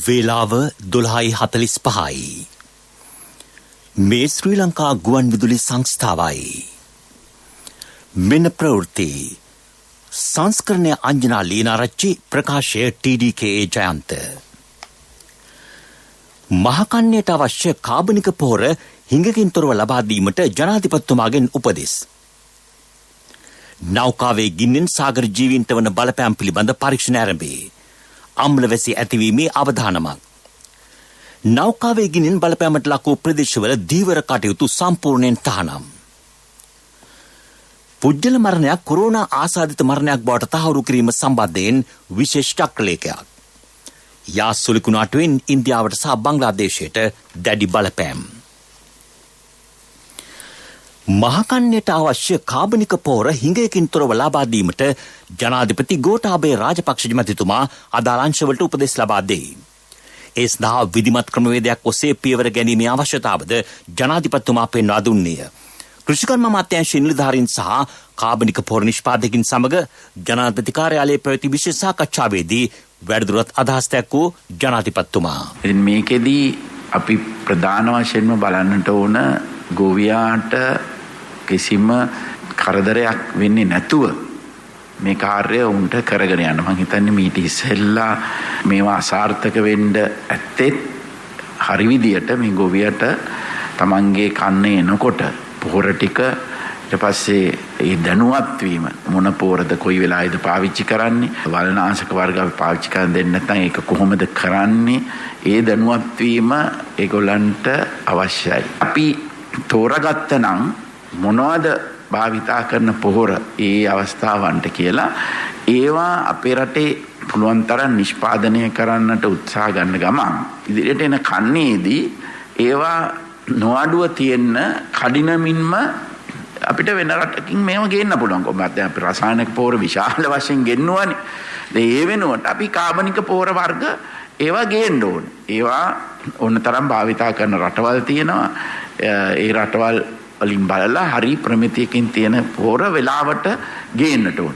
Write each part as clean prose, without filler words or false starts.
වේලාව 12:45යි. මේ ශ්‍රී ලංකා ගුවන් විදුලි සංස්ථාවයි. මෙන්න ප්‍රවෘත්ති. සංස්කරණය අංජනා ලීනාරච්චි, ප්‍රකාශය TDKA ජයන්ත. මහකන්නයට අවශ්‍ය කාබනික පොහොර හිඟකින් තොරව ලබා දීමට ජනාධිපතිතුමාගෙන් උපදෙස්. නෞකාවේ ගින්නෙන් සාගර ජීවීන්ට වන බලපෑම් පිළිබඳ පරීක්ෂණ ආරම්භේ. අම්ලවැසි ඇතිවීමේ අවධානමක්. නෞකාවේ ගින්නෙන් බලපෑමට ලක් වූ ප්‍රදේශවල දීවර කටයුතු සම්පූර්ණයෙන් තහනම්. පුජ්‍යල මරණයක් කොරෝනා ආසාදිත මරණයක් බවට තහවුරු කිරීම සම්බන්ධයෙන් විශේෂ චක්‍රලේඛයක්. යාස්සුලි කුණාටුවෙන් ඉන්දියාවට සහ බංග්ලාදේශයට දැඩි බලපෑම්. මහකන්නයට අවශ්‍ය කාබනික පොහොර හිඟයකින් තොරව ලබා දීමට ජනාධිපති ගෝඨාභය රාජපක්ෂ මැතිතුමා අදාළ අංශවලට උපදෙස් ලබා දෙයි. ඒ සඳහා විධිමත් ක්‍රමවේදයක් ඔස්සේ පියවර ගැනීමේ අවශ්‍යතාවද ජනාධිපතිතුමා පෙන්වා දුන්නේය. කෘෂිකර්ම අමාත්‍යාංශයේ නිලධාරීන් සහ කාබනික පොහොර නිෂ්පාදකයින් සමග ජනාධිපති කාර්යාලයේ පැවති විශේෂ සාකච්ඡාවේදී වැඩිදුරටත් අදහස් දැක්වූ ජනාධිපතිතුමා. ඉතින් මේකෙදී අපි ප්‍රධාන වශයෙන්ම බලන්නට ඕන ගෝවියාට කිසිම කරදරයක් වෙන්නේ නැතුව මේ කාර්යය උන්ට කරගෙන යන්න. මම හිතන්නේ මීට ඉස්සෙල්ලා මේවා අසාර්ථක වෙන්න ඇත්තෙත් හරි විදියට මේ ගොවියට තමන්ගේ කන්නේ එනකොට පොහොර ටික ඊට පස්සේ ඒ දැනුවත් වීම මොන පොහොරද කොයි වෙලාවෙද පාවිච්චි කරන්නේ, වල්නාශක වර්ග අපි පාවිච්චි කරන් දෙන්නේ නැත්නම් ඒක කොහොමද කරන්නේ, ඒ දැනුවත් වීම ඒගොල්ලන්ට අවශ්‍යයි. අපි තෝරගත්ත නම් මොනවද භාවිතා කරන පොහොර ඒ අවස්ථාවන්ට කියලා ඒවා අපේ රටේ පුළුවන් තරම් නිෂ්පාදනය කරන්නට උත්සාහ ගන්න ගමන් ඉදිරියට එන කන්නේදී ඒවා නොඅඩුව තියෙන්න කඩිනමින්ම අපිට වෙන රටකින් මේව ගේන්න පුළුවන්. කොහොමද දැන් අපි රසායනික පොහොර විශාල වශයෙන් ගෙන්නවනේ. ඒ වෙනුවට අපි කාබනික පොහොර වර්ග ඒවා ගේන්න ඕනේ. ඒවා ඕනතරම් භාවිතා කරන රටවල් තියෙනවා. ඒ රටවල් වලින් බලලා හරි ප්‍රමිතියකින් තියෙන පොහොර වෙලාවට ගේන්නට ඕන.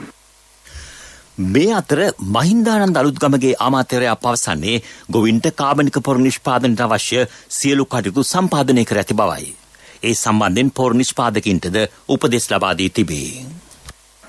මේ අතර මහින්දානන්ද අලුත්ගමගේ අමාත්‍යවරයා පවසන්නේ ගොවින්ට කාබනික පොහොර නිෂ්පාදනයට අවශ්‍ය සියලු කටයුතු සම්පාදනය කර ඇති බවයි. ඒ සම්බන්ධයෙන් පොහොර නිෂ්පාදකින්ටද උපදෙස් ලබා දී තිබේ.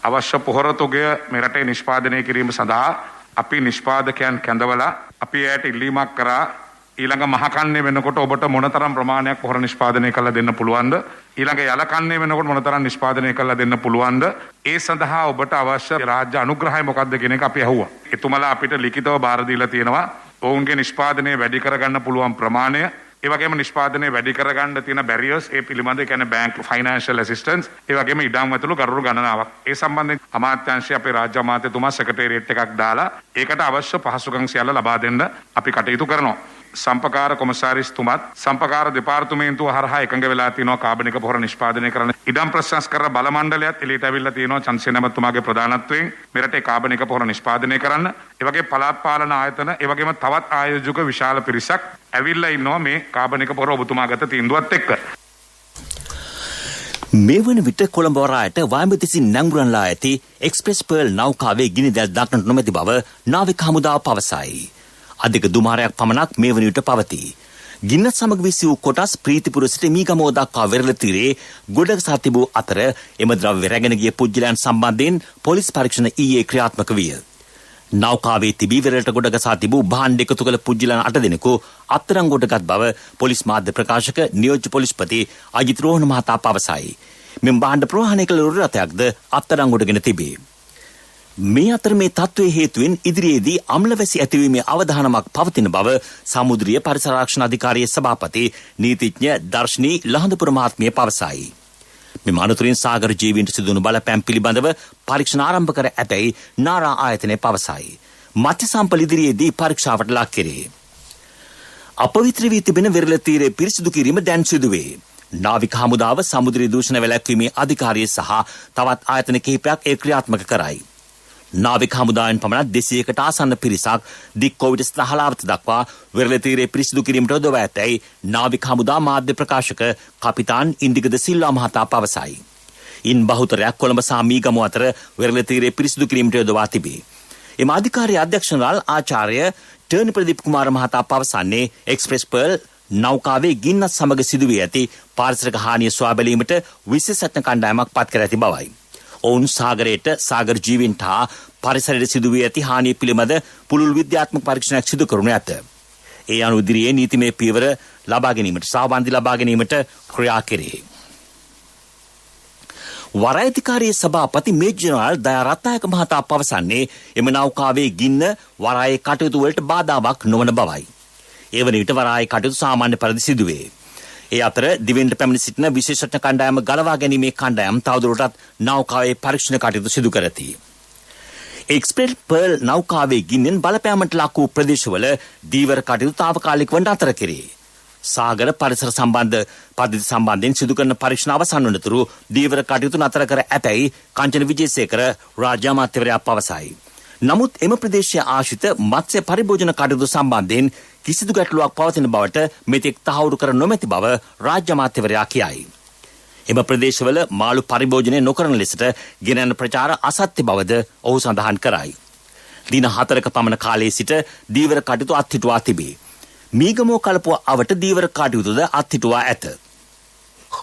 අවශ්‍ය පොහොර තොගය මේ රටේ නිෂ්පාදනය කිරීම සඳහා අපි නිෂ්පාදකයන් කැඳවලා අපි එයට ඉල්ලීමක් කරා. ඊළඟ මහකන්නේ වෙනකොට ඔබට මොනතරම් ප්‍රමාණයක් පොහොර නිෂ්පාදනය කරලා දෙන්න පුළුවන්ද? ඊළඟ යලකන්නේ වෙනකොට මොනතරම් නිෂ්පාදනය කරලා දෙන්න පුළුවන්ද? ඒ සඳහා ඔබට අවශ්‍ය රාජ්‍ය අනුග්‍රහය මොකක්ද කියන එක අපි අහුවා. එතුමලා අපිට ලිඛිතව බාර දීලා තියෙනවා. ඔවුන්ගේ නිෂ්පාදනය වැඩි කරගන්න පුළුවන් ප්‍රමාණය, ඒ වගේම නිෂ්පාදනය වැඩි කරගන්න තියෙන බැරියර්ස්, ඒ පිළිබඳ කියන්නේ බැංක් ෆයිනෑන්ෂල් ඇසිස්ටන්ස්, ඒ වගේම ඉඩම් ඇතුළු කරුණු ගණනාවක්. ඒ සම්බන්ධයෙන් අමාත්‍යාංශය අපේ රාජ්‍ය අමාත්‍යතුමා සෙක්‍රටේරියට් එකක් දාලා ඒකට අවශ්‍ය පහසුකම් සියල්ල ලබා දෙන්න අපි කටයුතු කරනවා. සම්පකාර කොමසාරිස්තුමත් සම්පකාර දෙපාර්තමේන්තුව හරහා එකඟ වෙලා තිනවා කාබනික පොහොර නිෂ්පාදනය කරන. ඉඩම් ප්‍රසංස්කරණ බල මණ්ඩලයත් එළියට ඇවිල්ලා තිනවා චන්දසේන මහත්මයාගේ ප්‍රධානත්වයෙන් මෙරටේ කාබනික පොහොර නිෂ්පාදනය කරන්න. ඒ වගේ පළාත් පාලන ආයතන, ඒ වගේම තවත් ආයෝජක විශාල පිරිසක් ඇවිල්ලා ඉන්නවා මේ කාබනික පොහොර ඔබතුමා ගත තීන්දුවත් එක්ක. මේ වන විට කොළඹ වරායට වයඹතිසින් නැංගුරන්ලා ඇති එක්ස්ප්‍රෙස් පර්ල් නෞකාවේ ගිනිදැල් දක්නට නොමැති බව නාවික හමුදාව පවසයි. අධික දුමාරයක් පමණක් මේ වන විට පවතී. ගින්නත් සමග විසි වූ කොටස් ප්‍රීතිපුර සිට මීගමුව දක්වා වෙරළ තීරයේ ගොඩගසා තිබූ අතර එම ද්‍රව්‍ය රැගෙන ගිය පුද්ගලයන් සම්බන්ධයෙන් පොලිස් පරීක්ෂණ ඊයේ ක්‍රියාත්මක විය. නෞකාවේ තිබී වෙරළට ගොඩගසා තිබූ භාණ්ඩ එකතු කළ පුද්ගලයන් 8 දෙනෙකු අත්අඩංගුවට ගත් බව පොලිස් මාධ්‍ය ප්‍රකාශක නියෝජ්‍ය පොලිස්පති අජිත් රෝහණ මහතා පවසයි. මෙම භාණ්ඩ ප්‍රවාහනය කළ ලොරි රථයක්ද අත්අඩංගුවටගෙන තිබේ. මේ අතර මේ තත්ත්වයේ හේතුවෙන් ඉදිරියේදී අම්ලවැසි ඇතිවීමේ අවධානමක් පවතින බව සමුද්‍රීය පරිසර ආරක්ෂණ අධිකාරියේ සභාපති නීතිඥ දර්ශනී ලහඳපුර මහත්මිය පවසයි. මෙම අනතුරින් සාගර ජීවීන්ට සිදුවන බලපෑම් පිළිබඳව පරීක්ෂණ ආරම්භ කර ඇතැයි නාරා ආයතනය පවසයි. මත්ස්‍ය සම්පල ඉදිරියේදී පරීක්ෂාවට ලක් කෙරේ. අපවිත්‍ර වී තිබෙන වෙරළ තීරය පිරිසිදු කිරීම දැන් සිදුවේ. නාවික හමුදාව සමුද්‍රී දූෂණ වැළැක්වීමේ අධිකාරිය සහ තවත් ආයතන කිහිපයක් ඒ ක්‍රියාත්මක කරයි. නාවික හමුදාවෙන් පමණක් 200කට ආසන්න පිරිසක් දික්කොවිට ස්ථහලාවත දක්වා වෙරළ තීරයේ පිරිසිදු කිරීමට යොදවා ඇතැයි නාවික හමුදා මාධ්‍ය ප්‍රකාශක කපිතාන් ඉන්දිකද සිල්වා මහතා පවසයි. ඉන් බහුතරයක් කොළඹ සහ මීගමුව අතර වෙරළ තීරයේ පිරිසිදු කිරීමට යොදවා තිබේ. එම අධිකාරිය අධ්‍යක්ෂ ජනරාල් ආචාර්ය ටර්නි ප්‍රදීප් කුමාර මහතා පවසන්නේ එක්ස්ප්‍රෙස් පර්ල් නෞකාවේ ගින්නත් සමග සිදුවී ඇති පාරිසරික හානිය සොයා බැලීමට විශේෂඥ කණ්ඩායමක් පත් කර ඇති බවයි. ඔවුන් සාගරයට සාගර ජීවීන්ට හා පරිසරයට සිදුවී ඇති හානිය පිළිබඳ පුළුල් විද්‍යාත්මක පරීක්ෂණයක් සිදු කරනු ඇත. ඒ අනුව ඉදිරියේ නීතිමය පියවර ලබා ගැනීමට සහභාගී ලබා ගැනීමට ක්‍රියා කෙරේ. වරායතිකාරී සභාපති මේජර් ජෙනරාල් දයා රත්නායක මහතා පවසන්නේ එම නෞකාවේ ගින්න වරායේ කටයුතු වලට බාධාවක් නොවන බවයි. ඒ වන විට වරායේ කටයුතු සාමාන්‍ය පරිදි සිදුවේ. ඒ අතර දිවෙන්ට පැමිණ සිටින විශේෂඥ කණ්ඩායම ගලවා ගැනීමේ කණ්ඩායම් තවදුරටත් නෞකාවේ පරීක්ෂණ කටයුතු සිදු කරති. එක්ස්ප්‍රෙස් පර්ල් නෞකාවේ ගින්නෙන් බලපෑමට ලක් වූ ප්‍රදේශවල දීවර කටයුතු තාවකාලිකව නතර කෙරේ. සාගර පරිසර සම්බන්ධ පද්ධති සම්බන්ධයෙන් සිදු කරන පරීක්ෂණ අවසන් වනතුරු දීවර කටයුතු නතර කර ඇතැයි කංචන විජේසේකර රාජ්‍ය අමාත්‍යවරයා පවසයි. නමුත් එම ප්‍රදේශයේ ආශ්‍රිත මත්ස්‍ය පරිභෝජන කටයුතු සම්බන්ධයෙන් කිසිදු ගැටලුවක් පවතින බවට මෙතෙක් තහවුරු කර නොමැති බව රාජ්‍ය අමාත්‍යවරයා කියයි. එම ප්‍රදේශවල මාළු පරිභෝජනය නොකරන ලෙසට ගෙනයන ප්‍රචාර අසත්‍ය බවද ඔහු සඳහන් කරයි. දින 4ක පමණ කාලයේ සිට දීවර කටයුතු අත්හිටුවා තිබේ. මීගමෝ කලපුව අවට දීවර කටයුතුද අත්හිටුවා ඇත.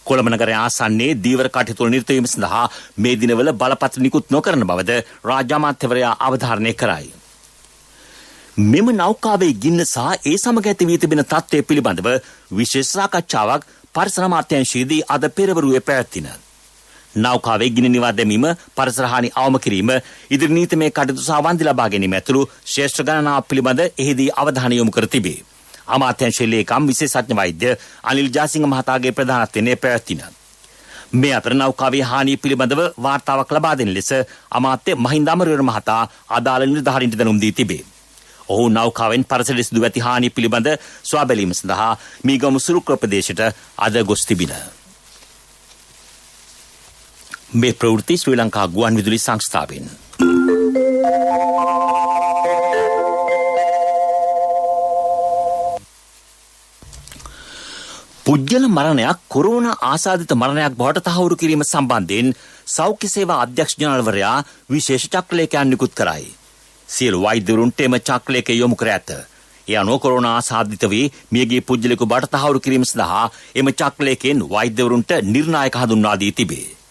කොළඹ නගරය ආසන්නයේ දීවර කටයුතු නිරත වීම සඳහා මේ දිනවල බලපත්‍ර නිකුත් නොකරන බවද රාජ්‍ය අමාත්‍යවරයා අවධාරණය කරයි. මෙම නෞකාවේ ගින්න සහ ඒ සමග ඇති වී තිබෙන තත්ත්වය පිළිබඳව විශේෂ සාකච්ඡාවක් පරිසර අමාත්‍යාංශයේදී අද පෙරවරුවේ පැවැත්වින. නෞකාවේ ගින්න නිවා දැමීම, පරිසර හානි අවම කිරීම, ඉදිරි නීතිමය කටයුතු සහ වන්දි ලබා ගැනීම ඇතුළු ශ්‍රේෂ්ඨ ගණනාවක් පිළිබඳ එහිදී අවධානය යොමු කර තිබේ. අමාත්‍යාංශ ලේකම් විශේෂඥ වෛද්‍ය අනිල් ජාසිංහ මහතාගේ ප්‍රධානත්වයෙන් පැවැත්වින. මේ අතර නෞකාවේ හානිය පිළිබඳව වාර්තාවක් ලබා දෙන ලෙස අමාත්‍ය මහින්ද අමරවීර මහතා අදාළ නිලධාරීන්ට දැනුම් දී තිබේ. ඔහු නෞකාවෙන් පරිසරයට සිදු ඇති හානිය පිළිබඳ සොයා බැලීම සඳහා මීගමු සුරුක්‍ර ප්‍රදේශයට අද ගොස් තිබින. මේ ප්‍රවෘත්ති ශ්‍රී ලංකා ගුවන් විදුලි සංස්ථාවෙන්. පුද්ගල මරණයක් කොරෝනා ආසාදිත මරණයක් බවට තහවුරු කිරීම සම්බන්ධයෙන් සෞඛ්‍ය සේවා අධ්‍යක්ෂ ජනරාල්වරයා විශේෂ චක්‍රලේඛයක් නිකුත් කරයි. සියලු වෛද්‍යවරුන්ට එම චක්‍රලේඛය යොමු කර ඇත. ඒ අනුව කොරෝනා ආසාදිත වී මියගිය පුද්ගලයෙකු බවට තහවුරු කිරීම සඳහා එම චක්‍රලේඛයෙන් වෛද්‍යවරුන්ට නිර්ණායක හඳුන්වා දී තිබේ.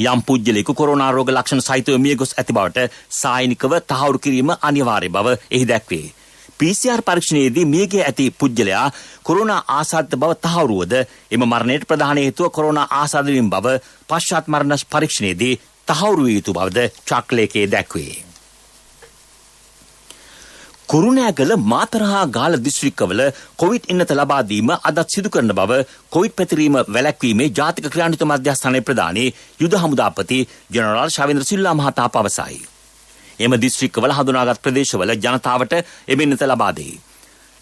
යම් පුද්ගලයෙකු කොරෝනා රෝග ලක්ෂණ සහිතව මියගොස් ඇති බවට සායනිකව තහවුරු කිරීම අනිවාර්ය බව එහි දැක්වේ. PCR පරීක්ෂණයේදී මියගිය ඇති පුද්ගලයා කොරෝනා ආසාදිත බව තහවුරුවද එම මරණයට ප්‍රධාන හේතුව කොරෝනා ආසාදිත වීම බව පශ්චාත් මරණ පරීක්ෂණයේදී තහවුරු විය යුතු බවද චක්‍රලේඛයේ දැක්වේ. කුරුණෑගල මාතර හා ගාල්ල දිස්ත්‍රික්කවල කොවිඩ් එන්නත ලබා දීම අදත් සිදු කරන බව කොවිඩ් පැතිරීම වැළැක්වීමේ ජාතික ක්‍රියාන්විත මධ්‍යස්ථානයේ ප්‍රධානී යුද හමුදාපති ජෙනරාල් ශවේන්ද්‍ර සිල්වා මහතා පවසයි. එම දිස්ත්‍රික්කවල හඳුනාගත් ප්‍රදේශවල ජනතාවට එමෙන්නත ලබා දෙයි.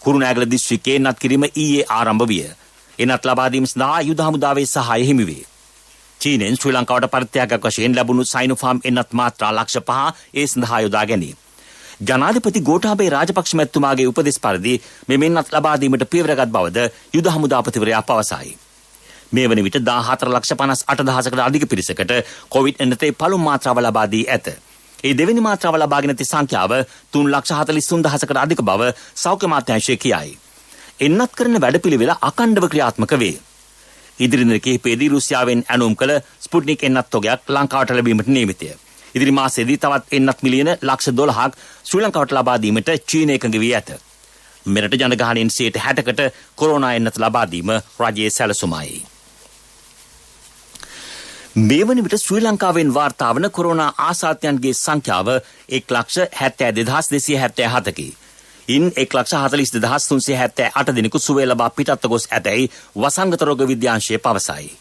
කුරුණෑගල දිස්ත්‍රික්කයේ එන්නත් කිරීම ඊයේ ආරම්භ විය. එන්නත් ලබා දීම සඳහා යුද හමුදාවේ සහාය හිමි වේ. චීනෙන් ශ්‍රී ලංකාවට පරිත්‍යාගයක් වශයෙන් ලැබුණු සයිනෝෆාම් එන්නත් මාත්‍රා ලක්ෂ 5 ඒ සඳහා යොදා ගැනීම. ජනාධිපති ගෝඨාභය රාජපක්ෂ මැතිතුමාගේ උපදෙස් පරිදි මෙමෙන්නත් ලබා දීමට පියවරගත් බවද යුද හමුදාපතිවරයා පවසයි. මේ වන විට 14,58,000කට අධික පිරිසකට කොවිඩ් එන්නතේ පළමු මාත්‍රාව ලබා දී ඇත. ඒ දෙවෙනි මාත්‍රාව ලබාගෙන ඇති සංඛ්‍යාව 3,43,000කට අධික බව සෞඛ්‍ය අමාත්‍යාංශය කියයි. එන්නත් කරන වැඩපිළිවෙල අඛණ්ඩව ක්‍රියාත්මක වේ. ඉදිරි දින කිහිපයේදී රුසියාවෙන් ඇනොම් කළ ස්පුට්නික් එන්නත් තොගයක් ලංකාවට ලැබීමට නියමිතය. ඉදිරි මාසයේදී තවත් එන්නත් මිලියන ලක්ෂ 12ක් ශ්‍රී ලංකාවට ලබා දීමට චීනය එකඟ වී ඇත. මෙරට ජනගහනයෙන් 60%කට කොරෝනා එන්නත ලබා දීම රජයේ සැලසුමයි. මේ වන විට ශ්‍රී ලංකාවෙන් වාර්තා වන කොරෝනා ආසාදිතයන්ගේ සංඛ්‍යාව 1,72,277කි. ඉන් 1,42,378 දෙනෙකු සුවය ලබා පිටත්ව ගොස් ඇතැයි වසංගත රෝග විද්‍යාංශය පවසයි.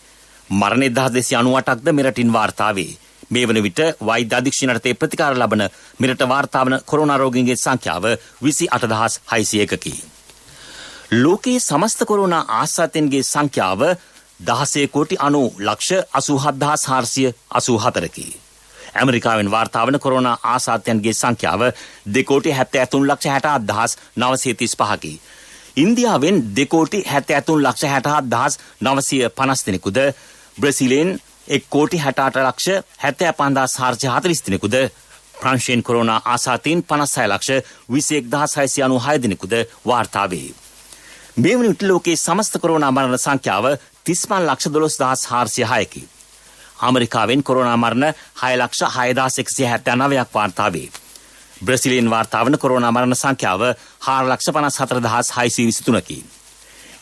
මරණ 1,298ක්ද මෙරටින් වාර්තා වේ. මේ වන විට වෛද්‍ය අධීක්ෂණ යටතේ ප්‍රතිකාර ලබන මෙරට වාර්තා වන කොරෝනා රෝගීන්ගේ සංඛ්‍යාව 28,601කි. ලෝකයේ සමස්ත කොරෝනා ආසාදිතයන්ගේ සංඛ්‍යාව 16,87,484කි. ඇමරිකාවෙන් වාර්තා වන කොරෝනා ආසාදිතයන්ගේ සංඛ්‍යාව 2,73,67,935කි. ඉන්දියාවෙන් 2,73,67,950 දෙනෙකුද, බ්‍රසීලෙන් 1,68,75,440 දෙනෙකුද ප්‍රංශයෙන් කොරෝනා ආසාතීන් 56,21,696 දෙනෙකුද වාර්තා වේ. මේ වන විට ලෝකයේ සමස්ත කොරෝනා මරණ සංඛ්‍යාව 35,12,406කි. ඇමරිකාවෙන් කොරෝනා මරණ 6,06,179ක් වාර්තා වේ. බ්‍රසීලයෙන් වාර්තා වන කොරෝනා මරණ සංඛ්‍යාව 4,54,623කි.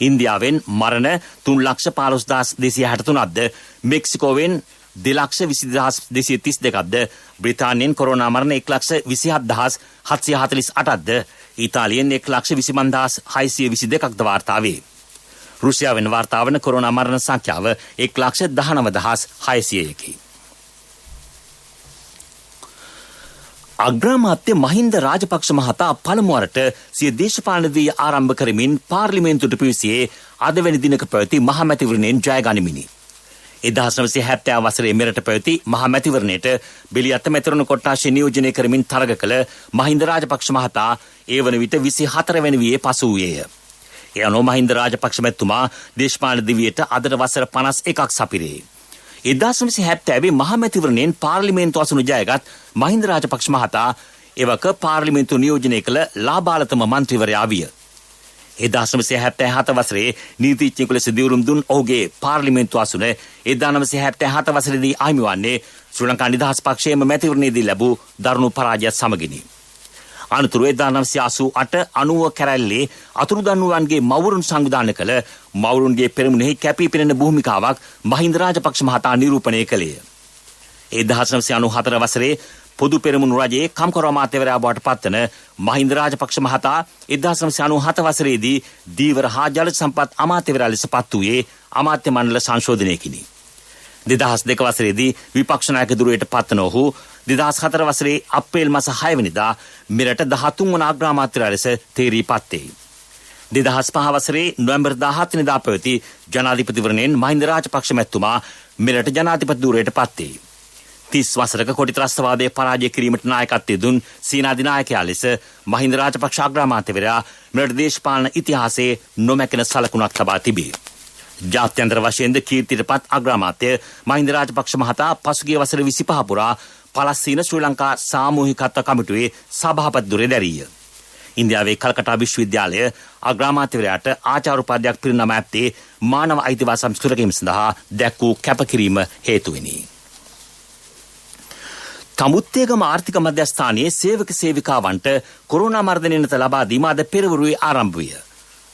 ඉන්දියාවෙන් මරණ 3,15,263ක්ද, මෙක්සිකෝවෙන් 2,20,232ක්ද, බ්‍රිතාන්‍යයෙන් කොරෝනා මරණ 1,27,748ක්ද, ඉතාලියෙන් 1,25,622ක්ද වාර්තා වේ. රුසියාවෙන් වාර්තා වන කොරෝනා මරණ සංඛ්‍යාව 1,19,600කි. අග්‍රාමාත්‍ය මහින්ද රාජපක්ෂ මහතා පළමුවරට සිය දේශපාලන දී ආරම්භ කරමින් පාර්ලිමේන්තුවට පිවිසියේ අද වැනි දිනක පැවති මහමැතිවරණයෙන් ජය ගනිමිනි. 1970 වසරේ මෙරට පැවති මහමැතිවරණයට බෙලියත්ත මැතිවරණ කොට්ටාශය නියෝජනය කරමින් තරග කළ මහින්ද රාජපක්ෂ මහතා ඒ වන විට 24 වැනි වියේ පසු වූයේය. ඒ අනුව මහින්ද රාජපක්ෂ මැතිතුමා දේශපාලන දිවියට අදට වසර 51ක් සපිරේ. 1970 මහමැතිවරණයෙන් පාර්ලිමේන්තු අසුන ජයගත් මහින්ද රාජපක්ෂ මහතා එවක පාර්ලිමේන්තු නියෝජනය කළ ලාබාලතම මන්ත්‍රීවරයා විය. 1977 වසරේ නීතිඥයෙකු ලෙස දියුරුම් දුන් ඔහුගේ පාර්ලිමේන්තු අසුන 1977 වසරේදී අහිමි වන්නේ ශ්‍රී ලංකා නිදහස් පක්ෂයේම මැතිවරණයේදී ලැබූ දරුණු පරාජයත් සමගිනි. අනතුරුව 1988 90 කැරැල්ලේ අතුරුදන්වුවන්ගේ මවුරුන් සංවිධානය කළ මවුරුන්ගේ පෙරමුණෙහි කැපී පෙනෙන භූමිකාවක් මහින්ද රාජපක්ෂ මහතා නිරූපණය කළේය. 1994 වසරේ පොදු පෙරමුණු රජයේ කම්කරු අමාත්‍යවරයා බවට පත්වන මහින්ද රාජපක්ෂ මහතා 1997 වසරේදී දීවර හා ජල සම්පත් අමාත්‍යවරයා ලෙස පත් වූයේ අමාත්‍ය මණ්ඩල සංශෝධනයකිනි. 2002 වසරේදී විපක්ෂ නායක ධුරයට පත්වන ඔහු 2004 වසරේ අප්‍රේල් මාස 6 වෙනිදා මෙරට 13 වන අග්‍රාමාත්‍යවරයා ලෙස තේරී පත්වේ. 2005 වසරේ නොවැම්බර් 17 වෙනිදා පැවති ජනාධිපතිවරණයෙන් මහින්ද රාජපක්ෂ මැතිතුමා මෙරට ජනාධිපති ධුරයට පත්වේ. 30 වසරක කොටි ත්‍රස්තවාදයේ පරාජය කිරීමට නායකත්වය දුන් සීනාධි නායකයා ලෙස මහින්ද රාජපක්ෂ අග්‍රාමාත්‍යවරයා මෙරට දේශපාලන ඉතිහාසයේ නොමැකෙන සලකුණක් තබා තිබේ. ජාත්‍යන්තර වශයෙන්ද කීර්තියටපත් අග්‍රාමාත්‍ය මහින්ද රාජපක්ෂ මහතා පසුගිය වසර 25 පුරා පලස්තීන ශ්‍රී ලංකා සාමූහිකත්ව කමිටුවේ සභාපති ධුරය දැරීය. ඉන්දියාවේ කල්කටා විශ්වවිද්‍යාලය අග්‍රාමාත්‍යවරයාට ආචාර්ය උපාධියක් පිරිනම ඇත්තේ මානව අයිතිවාසිකම් සුරැකීම සඳහා දැක් වූ කැපකිරීම හේතුවෙනි. තමුත්තේගම ආර්ථික මධ්‍යස්ථානයේ සේවක සේවිකාවන්ට කොරෝනා මර්ධනයට ලබා දීම අද පෙරවරුවේ ආරම්භ විය.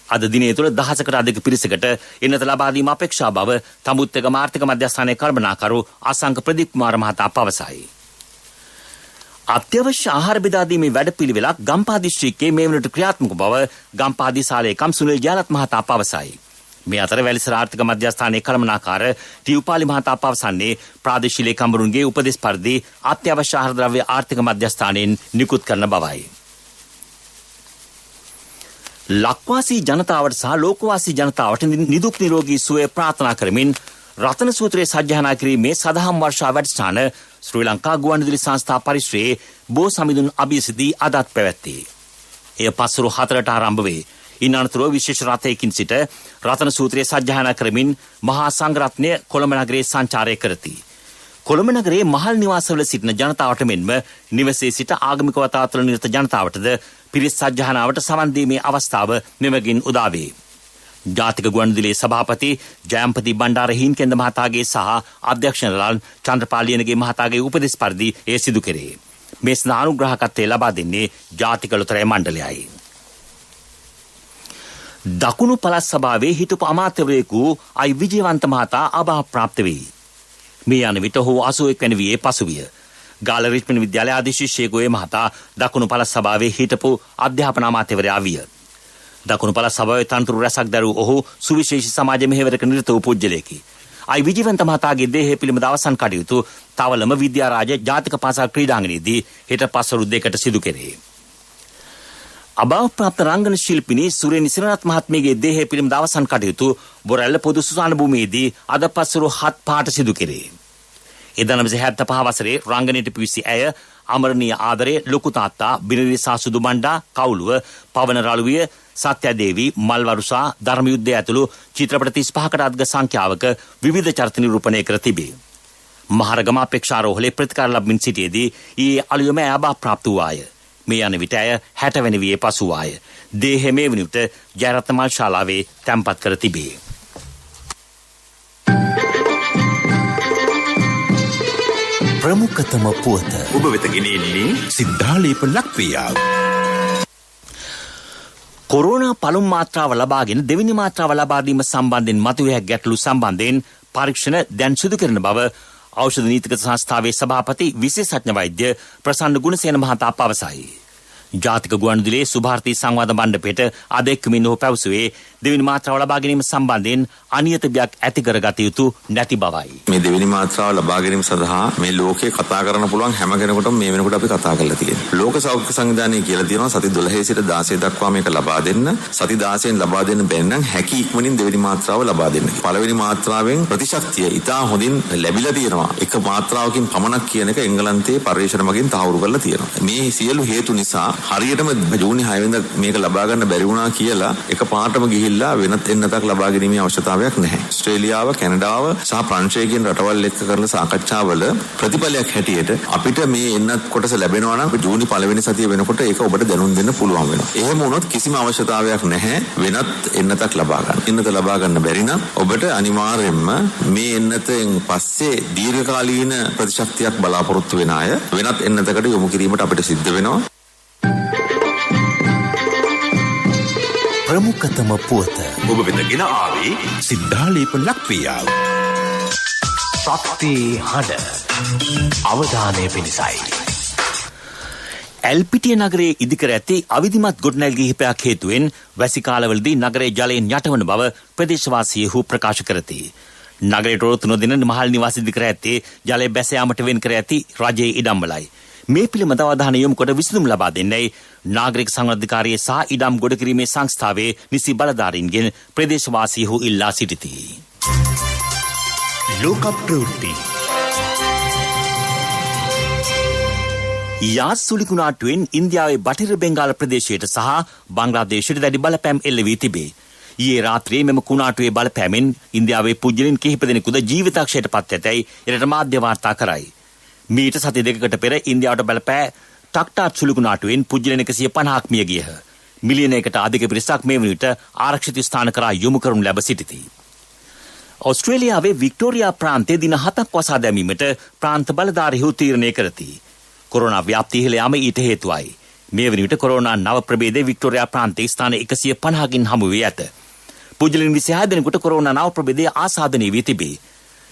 අද දිනේ තුළ දහසකට අධික පිරිසකට එන්නත ලබා දීම අපේක්ෂා බව තමුත්තේගම ආර්ථික මධ්‍යස්ථානයේ කළමනාකරු අසංක ප්‍රදීප් කුමාර මහතා පවසයි. අත්‍යවශ්‍ය ආහාර බෙදා දීමේ වැඩපිළිවෙලක් ගම්පහ දිස්ත්‍රික්කයේ මේ වනට ක්‍රියාත්මක බව ගම්පහ දිසාලේකම් සුනිල් ජයලත් මහතා පවසයි. මේ අතර වැලිසර ආර්ථික මධ්‍යස්ථානයේ කළමනාකාර ටියුපාලි මහතා පවසන්නේ ප්‍රාදේශීය ලේකම්වරුන්ගේ උපදෙස් පරිදි අත්‍යවශ්‍ය ආහාර ද්‍රව්‍ය ආර්ථික මධ්‍යස්ථානයෙන් නිකුත් කරන බවයි. ලක්වාසී ජනතාවට සහ ලෝකවාසී ජනතාවට නිදුක් නිරෝගී සුවය ප්‍රාර්ථනා කරමින් රතන සූත්‍රයේ සජ්ජායනා කිරීමේ සදහම් වර්ෂා වැඩසටහන ශ්‍රී ලංකා ගුවන්විදුලි සංස්ථා පරිශ්‍රයේ බෝ සමිඳුන් අභියසදී අදත් පැවැත්වේ. එය පස්වරු 4ට ආරම්භ වේ. ඉන් අනතුරුව විශේෂ රථයකින් සිට රතන සූත්‍රයේ සජ්ජායනා කරමින් මහා සංඝරත්නය කොළඹ නගරයේ සංචාරය කරති. කොළඹ නගරයේ මහල් නිවාසවල සිටින ජනතාවට මෙන්ම නිවසේ සිට ආගමික වතාවතල නිරත ජනතාවටද පිරිස් සජ්ජායනාවට සවන් දීමේ අවස්ථාව මෙමගින් උදා වේ. ජාතික ගුවන්විදුලියේ සභාපති ජයම්පති බණ්ඩාර හින්කෙන්ද මහතාගේ සහ අධ්‍යක්ෂණලාල් චන්ද්‍රපාල් ලියනගේ මහතාගේ උපදෙස් පරිදි එය සිදු කෙරේ. මේ සඳහා අනුග්‍රහකත්වය ලබා දෙන්නේ ජාතික ලොතරැයි මණ්ඩලයයි. දකුණු පළාත් සභාවේ හිටපු අමාත්‍යවරයෙකු අයි විජේවන්ත මහතා අභාවප්‍රාප්ත වේ. මේ යන විට ඔහු 81 වැනි වියේ පසුවිය. ගාල්ල රිච්මන්ඩ් විද්‍යාලයේ අධිශිෂ්‍යයෙකු මහතා දකුණු පළාත් සභාවේ හිටපු අධ්‍යාපන අමාත්‍යවරයා විය. දකුණු පළාත් සභාවේ තනතුරු රැසක් දරූ ඔහු සුවිශේෂී සමාජ මෙහෙවරක නිරත වූ පුජ්‍යලයෙකි. අයි විජේවන්ත මහතාගේ දේහය පිළිබඳ අවසන් කටයුතු තවලම විද්‍යාරාජ ජාතික පාසල් ක්‍රීඩාංගණයේදී හෙට පස්වරු 2ට සිදු කෙරේ. අභාවප්‍රාප්ත රංගන ශිල්පිනී සුරේනි සිරණත් මහත්මියගේ දේහය පිළිබඳ අවසන් කටයුතු බොරැල්ල පොදු සුසාන භූමියේදී අද පස්වරු 7:05ට සිදු කෙරේ. 1975 වසරේ රංගනයට පිවිසි ඇය අමරණීය ආදරේ ලොකු තාත්තා බිනරි සාසුදු බණ්ඩා කවුළුව පවන රළුවිය සත්‍යදේවී මල්වරුසා ධර්මයුද්ධය ඇතුළු චිත්‍රපට 35කට අධික සංඛ්‍යාවක විවිධ චරිත නිරූපණය කර තිබේ. මහරගම අපේක්ෂාරෝහලේ ප්‍රතිකාර ලබමින් සිටියේදී ඊයේ අලුයම ඇබා ප්‍රාප්ත වූාය. මේ යන විට ඇය 60 වැනි වියේ පසු වූාය. දේහය මේ වන විට ජයරත්නමල් ශාලාවේ තැන්පත් කර තිබේ. ප්‍රමුඛතම පුවත ඔබ වෙත ගෙනෙන්නේ සිද්ධාලේප ලක්ප්‍රියා. කොරෝනා පළමු මාත්‍රාව ලබාගෙන දෙවෙනි මාත්‍රාව ලබා දීම සම්බන්ධයෙන් මතුවේ ගැටලු සම්බන්ධයෙන් පරීක්ෂණ දැන් සිදු කරන බව ඖෂධ නීතික සංස්ථාවේ සභාපති විශේෂඥ වෛද්‍ය ප්‍රසන්න ගුණසේන මහතා පවසයි. ජාතික ගුවන්විදුලියේ සුභාර්ථී සංවාද මණ්ඩපයට අද එක්වමින් ඔහු පැවසුවේ දෙවෙනි මාත්‍රාව ලබා ගැනීම සම්බන්ධයෙන් අනියත බියක් ඇති කරගත යුතු නැති බවයි. මේ දෙවෙනි මාත්‍රාව ලබා ගැනීම සඳහා මේ ලෝකේ කතා කරන්න පුළුවන් හැම කෙනෙකුටම මේ වෙනකොට අපි කතා කරලා තියෙනවා. ලෝක සෞඛ්‍ය සංවිධානය කියලා තියෙනවා සති 12 සිට 16 දක්වා මේක ලබා දෙන්න. සති 16න් ලබා දෙන්න බැරි නම් හැකි ඉක්මනින් දෙවෙනි මාත්‍රාව ලබා දෙන්න. පළවෙනි මාත්‍රාවෙන් ප්‍රතිශක්තිය ඉතා හොඳින් ලැබිලා තියෙනවා. එක මාත්‍රාවකින් පමණක් කියන එක එංගලන්තයේ පරීක්ෂණ මගින් තහවුරු කරලා තියෙනවා. මේ සියලු හේතු නිසා හරියටම ජූනි 6 වෙනිදා මේක ලබා ගන්න බැරි වුණා කියලා එක පාටම ගිහිල්ලා වෙනත් එන්නතක් ලබා ගැනීමේ අවශ්‍යතාවයක් නැහැ. ඕස්ට්‍රේලියාව, කැනඩාව සහ ප්‍රංශය කියන රටවල් එක්ක කරන සාකච්ඡාවල ප්‍රතිඵලයක් හැටියට අපිට මේ එන්නත් කොටස ලැබෙනවා නම් ජූනි පළවෙනි සතිය වෙනකොට ඒක ඔබට දැනුම් දෙන්න පුළුවන් වෙනවා. එහෙම වුණොත් කිසිම අවශ්‍යතාවයක් නැහැ වෙනත් එන්නතක් ලබා ගන්න. එන්නත ලබා ගන්න බැරි නම් ඔබට අනිවාර්යයෙන්ම මේ එන්නතෙන් පස්සේ දීර්ඝකාලීන ප්‍රතිශක්තියක් බලාපොරොත්තු වෙන අය වෙනත් එන්නතකට යොමු කිරීමට අපිට සිද්ධ වෙනවා. ප්‍රමුඛතම පුවත ඔබ වෙත ගෙන ආවේ සිද්ධාලේප ලක්ප්‍රියා. ශක්ති හඬ අවධානය පිණිසයි. ඇල්පිටිය නගරයේ ඉදිකර ඇති අවිධිමත් ගොඩනැගිලි කිහිපයක් හේතුවෙන් වැසි කාලවලදී නගරයේ ජලයෙන් යටවන බව ප්‍රදේශවාසීහු ප්‍රකාශ කරති. නගරයට රොරොත්තු නොදෙන මහල් නිවාස ඉදිකර ඇත්තේ ජලය බැස යාමට වෙන් කර ඇති රජයේ ඉඩම්වලයි. මේ පිළිබඳව අවධානය යොමු කොට විසඳුම් ලබා දෙන්නයි නාගරික සංවර්ධකාරියේ සහ ඉඩම් ගොඩ කිරීමේ සංස්ථාවේ නිසි බලධාරීන්ගෙන් ප්‍රදේශවාසීහු ඉල්ලා සිටිති. ලෝක ප්‍රවෘත්ති යාස් සුලිකුණාටුවෙන් ඉන්දියාවේ බටහිර බෙන්ගාල ප්‍රදේශයට සහ බංග්ලාදේශයට දැඩි බලපෑම් එල්ල වී තිබේ. ඊයේ රාත්‍රියේ මෙම කුණාටුවේ බලපෑමෙන් ඉන්දියාවේ පුජ්‍යලින් කිහිප දෙනෙකුද ජීවිතක්ෂයට පත් ඇතැයි එරට මාධ්‍ය වාර්තා කරයි. මීට සති දෙකකට පෙර ඉන්දියාවට බලපෑ ටක්ටාට් සුලිකුණාටුවෙන් පුජ්‍යලින් 150ක් මිය ගියහ. මිලියනයකට අධික පිරිසක් මේ වන විට ආරක්ෂිත ස්ථාන කරා යොමු කරනු ලැබ සිටිති. ඕස්ට්‍රේලියාවේ වික්ටෝරියා ප්‍රාන්තයේ දින 7ක් වසා දැමීමට ප්‍රාන්ත බලධාරීහු තීරණය කරති. කොරෝනා ව්‍යාප්තිය ඉහළ යාම ඊට හේතුවයි. මේ වන විට කොරෝනා නව ප්‍රභේදයේ වික්ටෝරියා ප්‍රාන්තයේ ස්ථාන 150කින් හමු වී ඇත. පුජ්‍යලින් 26 දෙනෙකුට කොරෝනා නව ප්‍රභේදය ආසාදනය වී තිබේ.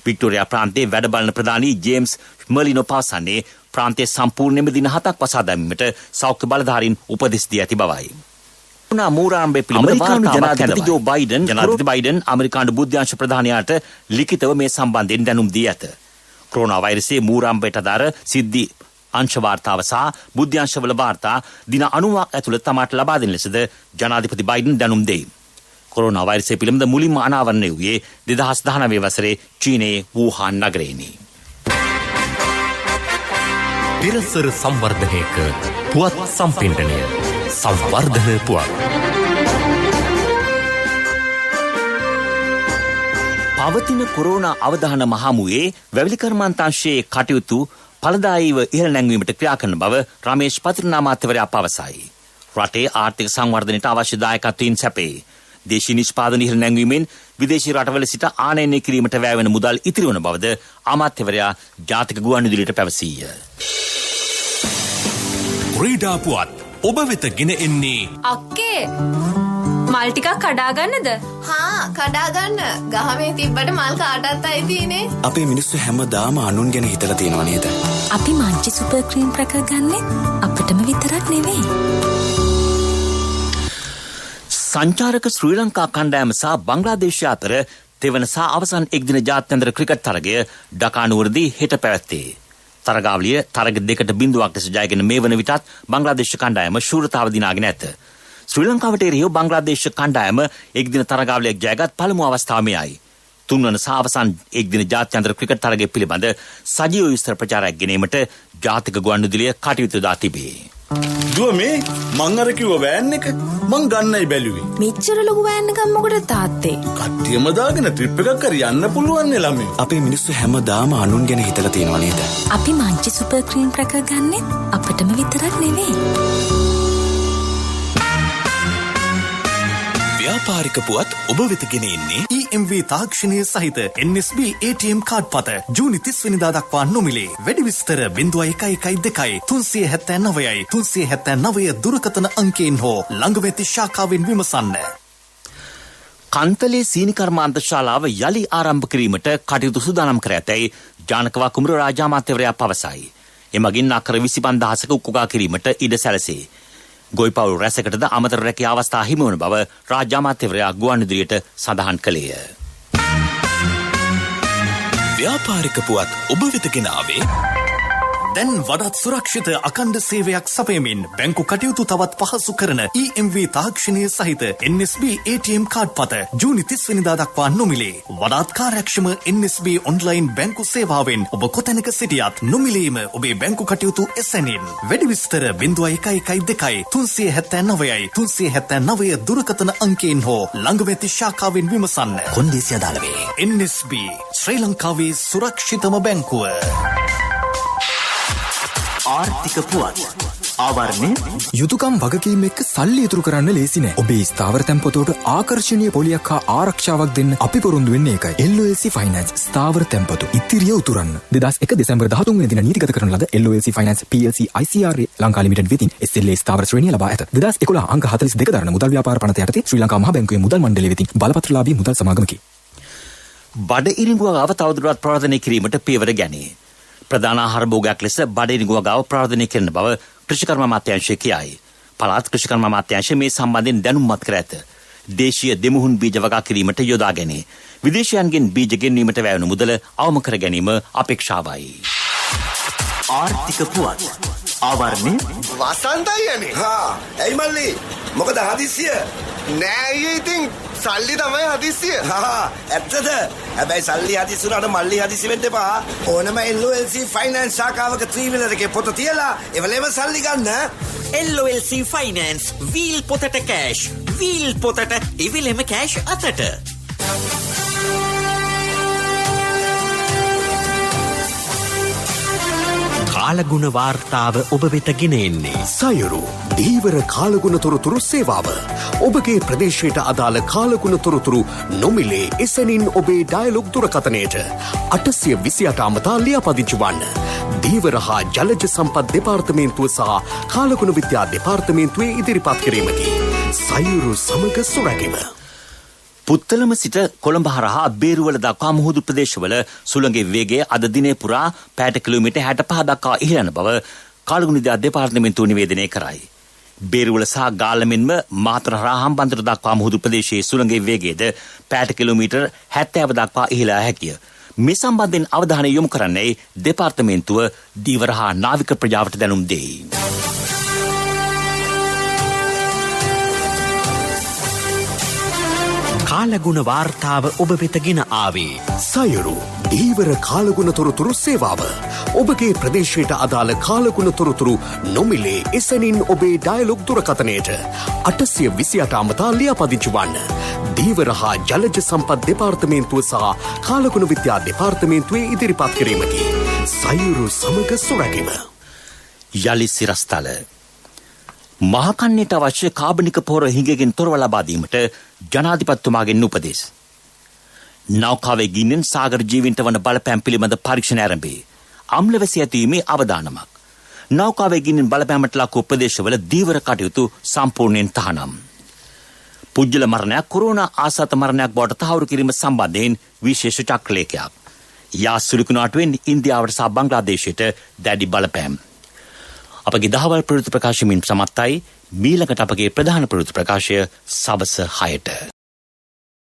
වික්ටෝරියා ප්‍රාන්තයේ වැඩ බලන ප්‍රධානී ජේම්ස් මර්ලිනෝ පවසන්නේ ප්‍රාන්තයේ සම්පූර්ණයෙන්ම දින 7ක් වසා දැමීමට සෞඛ්‍ය බලධාරීන් උපදෙස් දී ඇති බවයි. මූරාම්බේ පිළිබඳ ජනාධිපති ජෝ බයිඩන් අමරිකානු බුද්ධාංශ ප්‍රධානියාට ලිඛිතව මේ සම්බන්ධයෙන් දැනුම් දී ඇත. කොරෝනා වෛරසයේ මූරාම්බේට අදාර සිද්ධි අංශ වාර්තාව සහ බුද්ධාංශවල වාර්තා දින 90ක් ඇතුළත තමාට ලබා දෙන ලෙසද ජනාධිපති බයිඩන් දැනුම් දෙයි. කොරෝනා වෛරසය පිළිබඳ මුලින්ම අනාවරණය වූයේ 2019 වසරේ චීනයේ වූහාන් නගරයේදී. තිරසර සංවර්ධනයක පුවත් සම්පින්ඩනය සංවර්ධන පුවත්. පවතින කොරෝනා අවධාන මහමුවේ වැවිලි කර්මාන්තාංශයේ කටයුතු ඵලදායීව ඉහළ නැංවීමට ක්‍රියා කරන බව රමේෂ් පතිරනාමාත්‍යවරයා පවසයි. රටේ ආර්ථික සංවර්ධනයට අවශ්‍ය දායකත්වයෙන් සැපේ. දේශීය නිෂ්පාදන ඉහළ නැංවීමෙන් විදේශී රටවල සිට ආනයනය කිරීමට වැය වෙන මුදල් ඉතිරි වන බවද අමාත්‍යවරයා ජාතික ගුවන්විදුලියට පැවසීය. ක්‍රීඩා පුවත් ඔබ වෙත ගෙන එන්නේ අක්කේ මල් ටිකක් කඩා ගන්නද? හා කඩා ගන්න. ගහමේ තිබ්බට මල් කාටත් අයිතිනේ. අපේ මිනිස්සු හැමදාම අනුන් ගැන හිතලා තියෙනව නේද? අපි මංචි සුපර් ක්‍රීම් රැක ගන්නෙ අපිටම විතරක් නෙවෙයි. සංචාරක ශ්‍රී ලංකා කණ්ඩායම සහ බංග්ලාදේශය අතර තෙවන සහ අවසන් එක්දින ජාත්‍යන්තර ක්‍රිකට් තරගය ඩකානුවරදී හෙට පැවැත්තේ. තරගාවලිය තරග 2-0ක් ලෙස ජයගෙන මේ වන විටත් බංග්ලාදේශ කණ්ඩායම ශූරතාව දිනාගෙන ඇත. ශ්‍රී ලංකාවට එරෙහිව බංග්ලාදේශ කණ්ඩායම එක්දින තරගාවලියක් ජයගත් පළමු අවස්ථාව මෙයයි. තුන්වන සහ අවසන් එක්දින ජාත්‍යන්තර ක්‍රිකට් තරගය පිළිබඳ සජීව විස්තර ප්‍රචාරයක් ගෙනීමට ජාතික ගුවන්විදුලිය කටයුතු දා තිබේ. දුව මේ මං අර කිව්ව වෑන් එක මං ගන්නයි බැලුවේ. මෙච්චර ලොකු වෑන් එකක් මොකටද තාත්තේ? කට්ටියම දාගෙන ට්‍රිප් එකක් කර යන්න පුළුවන් නේ ළමයි. අපේ මිනිස්සු හැමදාම අනුන් ගැන හිතලා තියෙනවා නේද? අපි මංචි සුපර් ක්‍රීම් ප්‍රකා ගන්නෙ අපිටම විතරක් නෙවෙයි. ව්‍යාපාරික පුවත් ඔබ වෙත ගෙන එන්නේ EMV තාක්ෂණය සහිත NSB ATM කාඩ් පත ජූනි 30 වෙනිදා දක්වා නොමිලේ. වැඩි විස්තර 0112 379 379 දුරකථන අංකයෙන් හෝ ළඟ වෙති ශාඛාවෙන් විමසන්න. කන්තලේ සීනි කර්මාන්ත ශාලාව යලි ආරම්භ කිරීමට කටයුතු සූදානම් කර ඇතැයි ජානකවා කුමරු රාජා අමාත්‍යවරයා පවසයි. එමගින් අක්කර 25000ක උකුගා කිරීමට ඉඩ සැලසේ. ගොයිපවුල් රැසකටද අමතර රැකියා අවස්ථා හිමි වන බව රාජ්‍ය අමාත්‍යවරයා ගුවන්විදුලියට සඳහන් කළේය. ව්‍යාපාරික පුවත් ඔබ වෙත ගෙන ආවේ දැන් වඩාත් සුරක්ෂිත අඛණ්ඩ සේවයක් සපයමින් බැංකු කටයුතු තවත් පහසු කරන EMV තාක්ෂණය සහිත NSB ATM කාඩ් පත ජූනි 30 වෙනිදා දක්වා නොමිලේ. වඩාත් කාර්යක්ෂම NSB ඔන්ලයින් බැංකු සේවාවෙන් ඔබ කොතැනක සිටියත් නොමිලේම ඔබේ බැංකු කටයුතු එසැනින්. වැඩි විස්තර 0112 379 379 දුරකථන අංකයෙන් හෝ ළඟ වෙති ශාඛාවෙන් විමසන්න. කොන්දේසි අදාළ වේ. NSB ශ්‍රී ලංකාවේ සුරක්ෂිතම බැංකුව. ආර්ථික පුවත් ආවරණය යුතුයකම් වගකීම් එක්ක සල්ලි ඉතුරු කරන්න ලේසි නෑ. ඔබේ ස්ථාවර තැන්පතට ආකර්ෂණීය පොලියක් හා ආරක්ෂාවක් දෙන්න අපි පොරොන්දු වෙන්නේ ඒකයි. LOLC Finance ස්ථාවර තැන්පතු ඉතිරිය උතුරන්න. 2001 දෙසැම්බර් 13 වෙනි දින නීතිගත කරන ලද LOLC Finance PLC ICRA Lanka limited වෙතින් SLA ස්ථාවර ශ්‍රේණිය ලබා ඇත. 2011 අංක 42 දරන මුදල් ව්‍යාපාර පනත යටතේ ශ්‍රී ලංකා මහා බැංකුවේ මුදල් මණ්ඩලය වෙතින් බලපත්‍රලාභී මුදල් සමාගමකි. බඩ ඉරිඟුව තවදුරටත් ප්‍රවර්ධනය කිරීමට පියවර ගැනේ. ප්‍රධාන ආහාර භෝගයක් ලෙස බඩ ඉරිඟුව ගාව ප්‍රවර්ධනය කරන බව කෘෂිකර්ම අමාත්‍යාංශය කියයි. පළාත් කෘෂිකර්ම අමාත්‍යාංශය මේ සම්බන්ධයෙන් දැනුම්මත් කර ඇත. දේශීය දෙමුහුන් බීජ වගා කිරීමට යොදා ගැනේ. විදේශයන්ගෙන් බීජ ගෙන්වීමට වැයවන මුදල අවම කර ගැනීම අපේක්ෂාවයි. ආර්ථික පුවත් ආවරණය වසන්තයි යන්නේ. හා ඇයි මල්ලි මොකද හදිස්සිය? නෑ ඊයේ ඉතින් සල්ලි තමයි හදිස්සිය. හා ඇත්තද? හැබැයි සල්ලි හදිස්සි උනාට මල්ලි හදිස්සි වෙන්න එපා. ඕනම LOLC Finance ශාඛාවක ත්‍රිවිලර් එකේ පොත තියලා එවලේම සල්ලි ගන්න. LOLC Finance වීල් පොතට කෑෂ් වීල් පොතට ඉවිලෙම කෑෂ් අතට. කාලගුණ වාර්තාව ඔබ වෙත ගෙන එන්නේ සයුරු දීවර කාලගුණ තොරතුරු සේවාව. ඔබගේ ප්‍රදේශයට අදාළ කාලගුණ තොරතුරු නොමිලේ එසැනින් ඔබේ ඩයලොග් දුරකථනයට 828 අමතා ලියාපදිංචි වන්න. දීවර හා ජලජ සම්පත් දෙපාර්තමේන්තුව සහ කාලගුණ විද්‍යා දෙපාර්තමේන්තුවේ ඉදිරිපත් කිරීමකි. සයුරු සමග සුරැකීම. පුත්තලම සිට කොළඹ හරහා බේරුවල දක්වා මුහුදු ප්‍රදේශවල සුළඟේ වේගය අද දිනේ පුරා පැයට කිලෝමීටර් 65 දක්වා ඉහළ යන බව කාලගුණ විද්‍යා දෙපාර්තමේන්තුව නිවේදනය කරයි. බේරුවල සහ ගාල්ලමෙන්ම මාතර හරහා හම්බන්තොට දක්වා මුහුදු ප්‍රදේශයේ සුළඟේ වේගයද පැයට කිලෝමීටර් 70 දක්වා ඉහළ යා හැකිය. මේ සම්බන්ධයෙන් අවධානය යොමු කරන්නේ දෙපාර්තමේන්තුව දීවර හා නාවික ප්‍රජාවට දැනුම් දෙයි. කාලගුණ වාර්තාව ඔබ වෙත ගෙන ආවේ සයුරු දීවර කාලගුණ තොරතුරු සේවාව. ඔබගේ ප්‍රදේශයට අදාළ කාලගුණ තොරතුරු නොමිලේ එසැනින් ඔබේ ඩයලොග් දුරකථනයට 828 අමතා ලියාපදිංචි වන්න. දීවර හා ජලජ සම්පත් දෙපාර්තමේන්තුව සහ කාලගුණ විද්‍යා දෙපාර්තමේන්තුවේ ඉදිරිපත් කිරීමකි. සයුරු සමග සුරැකීම. යලි සිරස්තල මහකන්නයට අවශ්‍ය කාබනික පොහොර හිඟකින් තොරව ලබා දීමට ජනාධිපතිතුමාගෙන් උපදෙස්. නෞකාවේ ගින්නෙන් සාගර ජීවීන්ට වන බලපෑම් පිළිබඳ පරීක්ෂණ ආරම්භේ. අම්ල වැසී ඇතිවීමේ අවදානමක්. නෞකාවේ ගින්නෙන් බලපෑමට ලක් වූ ප්‍රදේශවල දීවර කටයුතු සම්පූර්ණයෙන් තහනම්. පුජ්‍යල මරණයක් කොරෝනා ආසාත මරණයක් බවට තහවුරු කිරීම සම්බන්ධයෙන් විශේෂ චක්‍රලේඛයක්. යාසුලිකුණාටුවෙන් ඉන්දියාවට සහ බංග්ලාදේශයට දැඩි බලපෑම්. අපගේ දහවල් ප්‍රවෘත්ති ප්‍රකාශමින් සමත්තයි. මීළඟට අපගේ ප්‍රධාන ප්‍රවෘත්ති ප්‍රකාශය සවස 6ට.